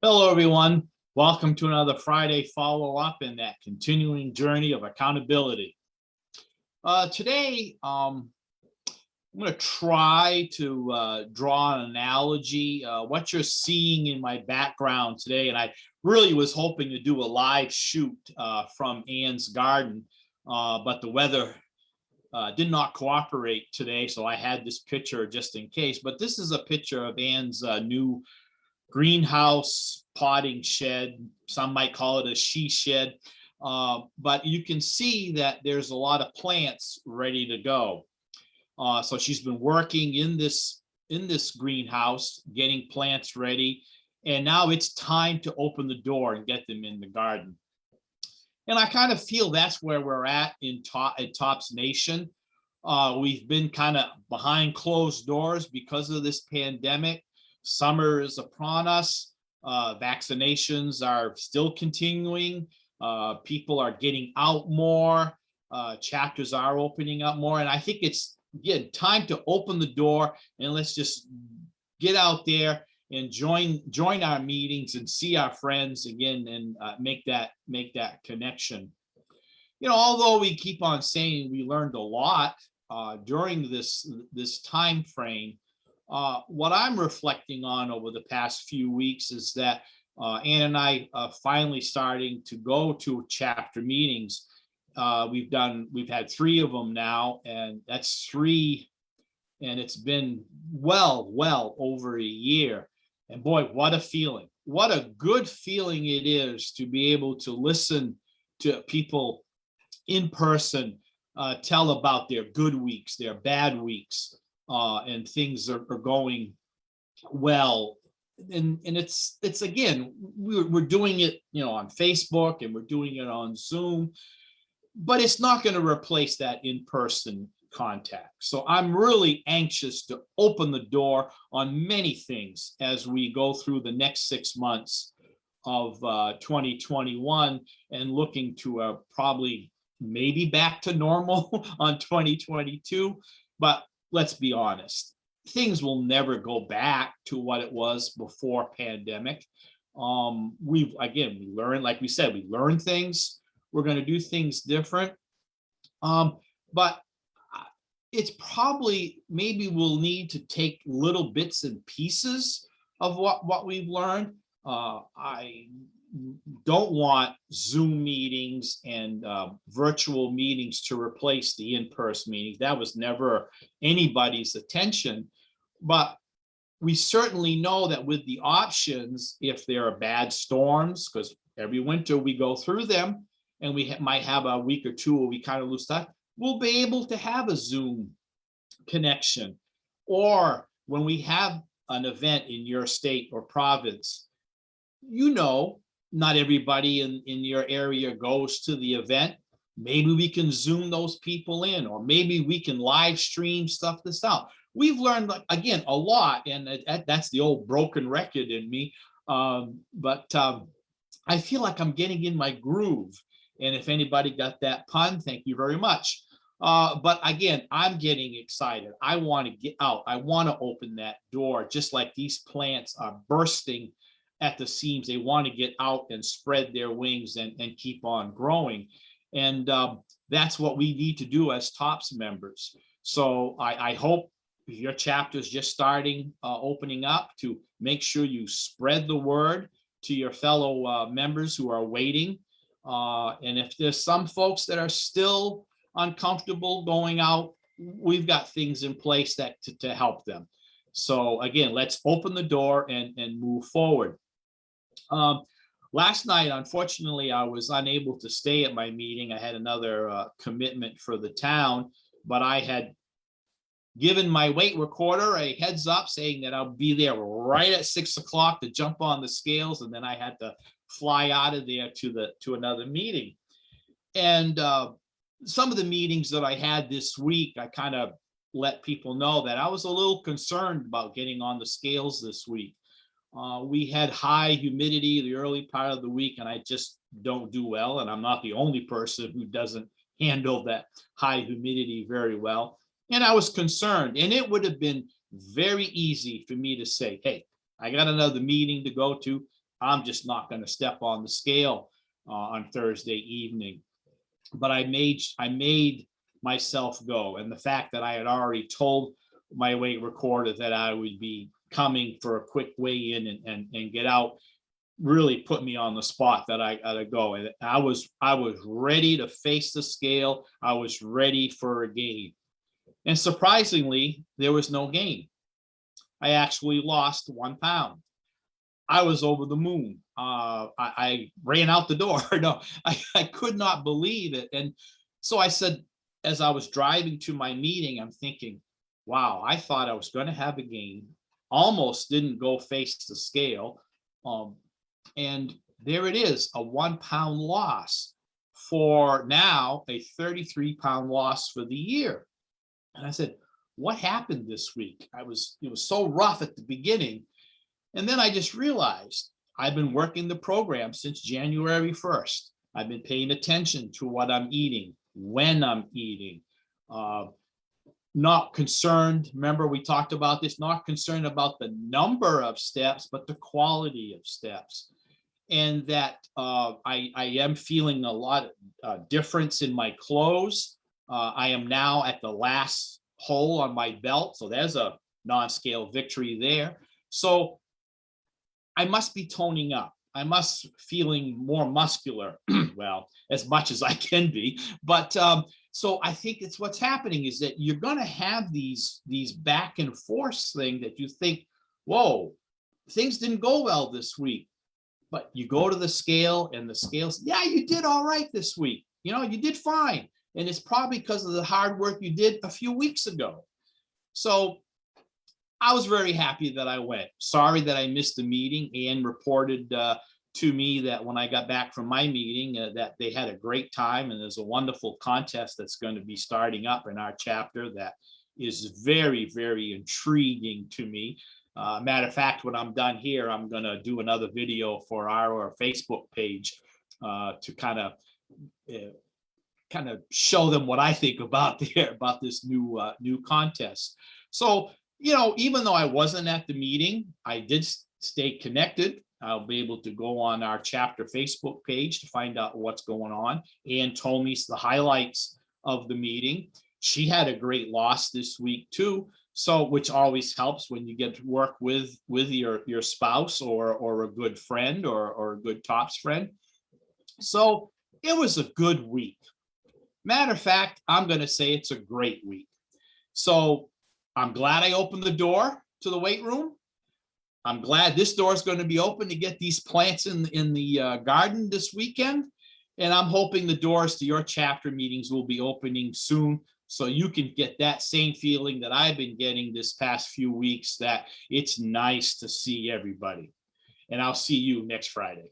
Hello, everyone. Welcome to another Friday follow-up in that continuing journey of accountability. Today, I'm going to try to draw an analogy. What you're seeing in my background today, and I really was hoping to do a live shoot from Ann's garden, but the weather did not cooperate today, so I had this picture just in case. But this is a picture of Ann's new greenhouse potting shed. Some might call it a she shed, but you can see that there's a lot of plants ready to go. So she's been working in this greenhouse, getting plants ready, and now it's time to open the door and get them in the garden. And I kind of feel that's where we're at Tops Nation. We've been kind of behind closed doors because of this pandemic. Summer is upon us. Vaccinations are still continuing. People are getting out more. Chapters are opening up more. And I think it's, again, time to open the door and let's just get out there and join our meetings and see our friends again and make that connection. You know, although we keep on saying we learned a lot during this time frame, what I'm reflecting on over the past few weeks is that Ann and I finally starting to go to chapter meetings. We've had 3 of them now, and that's 3, and it's been well over a year. And boy, what a feeling! What a good feeling it is to be able to listen to people in person tell about their good weeks, their bad weeks. And things are going well, and it's again, we're doing it, you know, on Facebook and we're doing it on Zoom, but it's not going to replace that in-person contact. So I'm really anxious to open the door on many things as we go through the next 6 months of 2021 and looking to probably maybe back to normal on 2022, but let's be honest, things will never go back to what it was before pandemic. We learn, like we said, we learn things. We're going to do things different. But it's probably, maybe we'll need to take little bits and pieces of what we've learned. I don't want Zoom meetings and virtual meetings to replace the in-person meetings. That was never anybody's attention. But we certainly know that with the options, if there are bad storms, because every winter we go through them, and we might have a week or 2 where we kind of lose touch, we'll be able to have a Zoom connection. Or when we have an event in your state or province, you know, not everybody in your area goes to the event. Maybe we can Zoom those people in, or maybe we can live stream stuff this out. We've learned, again, a lot, and that's the old broken record in me. But I feel like I'm getting in my groove. And if anybody got that pun, thank you very much. But again, I'm getting excited. I want to get out. I want to open that door, just like these plants are bursting at the seams. They want to get out and spread their wings and keep on growing. And that's what we need to do as TOPS members. So I hope your chapter is just starting opening up, to make sure you spread the word to your fellow members who are waiting. And if there's some folks that are still uncomfortable going out, we've got things in place that to help them. So again, let's open the door and move forward. Last night, unfortunately, I was unable to stay at my meeting. I had another commitment for the town, but I had given my weight recorder a heads up saying that I'll be there right at 6 o'clock to jump on the scales, and then I had to fly out of there to another meeting. And some of the meetings that I had this week, I kind of let people know that I was a little concerned about getting on the scales this week. We had high humidity the early part of the week, and I just don't do well. And I'm not the only person who doesn't handle that high humidity very well. And I was concerned, and it would have been very easy for me to say, hey, I got another meeting to go to. I'm just not going to step on the scale on Thursday evening. But I made myself go. And the fact that I had already told my weight recorder that I would be coming for a quick weigh in and get out really put me on the spot that I gotta go. And I was ready to face the scale. I was ready for a gain. And surprisingly, there was no gain. I actually lost 1 pound. I was over the moon. I ran out the door. No, I could not believe it. And so I said, as I was driving to my meeting, I'm thinking, wow, I thought I was going to have a gain. Almost didn't go face the scale. And there it is, a 1 pound loss for now a 33-pound loss for the year. And I said, what happened this week? It was so rough at the beginning. And then I just realized I've been working the program since January 1st. I've been paying attention to what I'm eating, when I'm eating, not concerned. Remember, we talked about this, not concerned about the number of steps, but the quality of steps. And that I am feeling a lot of difference in my clothes. I am now at the last hole on my belt. So there's a non-scale victory there. So I must be toning up. I must feeling more muscular. Well, as much as I can be. But so I think it's what's happening is that you're going to have these back and forth thing that you think, whoa, things didn't go well this week. But you go to the scale and the scales, yeah, you did all right this week. You know, you did fine. And it's probably because of the hard work you did a few weeks ago. So I was very happy that I went. Sorry that I missed the meeting. Ann reported to me that when I got back from my meeting that they had a great time, and there's a wonderful contest that's going to be starting up in our chapter that is very, very intriguing to me. Matter of fact, when I'm done here, I'm going to do another video for our Facebook page to kind of show them what I think about this new contest. So, you know, even though I wasn't at the meeting, I did stay connected. I'll be able to go on our chapter Facebook page to find out what's going on. Ann told me the highlights of the meeting. She had a great loss this week too. So, which always helps when you get to work with your spouse or a good friend or a good TOPS friend. So it was a good week. Matter of fact, I'm going to say it's a great week. So I'm glad I opened the door to the weight room. I'm glad this door is going to be open to get these plants in the garden this weekend. And I'm hoping the doors to your chapter meetings will be opening soon, so you can get that same feeling that I've been getting this past few weeks, that it's nice to see everybody. And I'll see you next Friday.